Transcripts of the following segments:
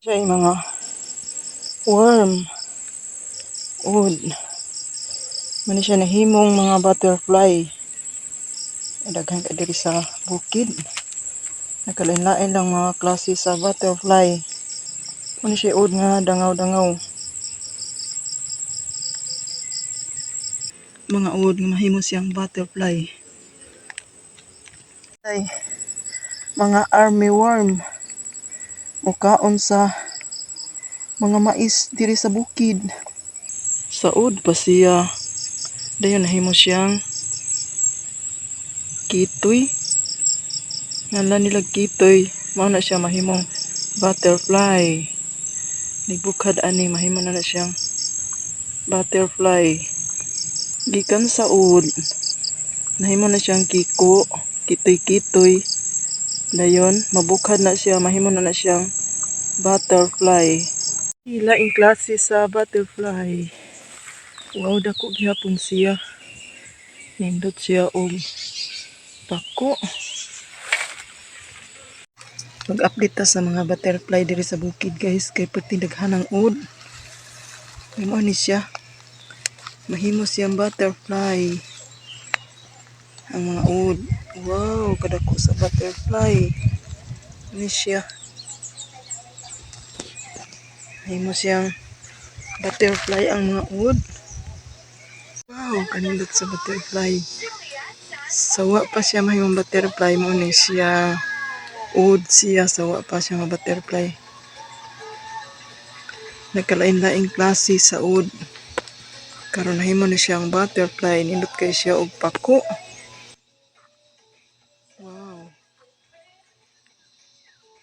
Siya ay mga worm, wood. Mani siya nahimong mga butterfly. Daghan ka diri sa bukid. Nakalain-lain lang mga klase sa butterfly. Mani siya wood nga dangaw-dangaw. Mga wood nga mahimo siyang butterfly. Ay, mga armyworm. Mukaon sa mga mais diri sa bukid. Saod pa siya. Dayon nahimo siyang kitoy. Ngalan nila kitoy. Mao na siya mahimong butterfly. Nigbukad ani mahimo na siyang butterfly. Gikan sa ud. Nahimo na siyang kiko. Kitoy-kitoy. Dayon mabukad na siya. Mahimo na siyang butterfly. Laing klase sa butterfly. Wow, dako gyapon siya. Nindot siya og pako. Mag-update ta sa mga butterfly diri sa bukid, guys, kay perti daghanang ud. Mahimo ni siya. Mahimo siyang butterfly. Ang mga ud. Wow, kadako sa butterfly. Ni siya. Mahimo siyang butterfly ang mga ud. Wow, kanindot sa butterfly. Sawa pa siya mahimong butterfly mo ni siya. Ud siya, sawa pa siya mga butterfly. Nagkalain-laing klase sa ud. Karon nahimo na siyang butterfly. Nindot kay siya og pako. Wow.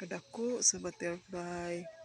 Kadako sa butterfly.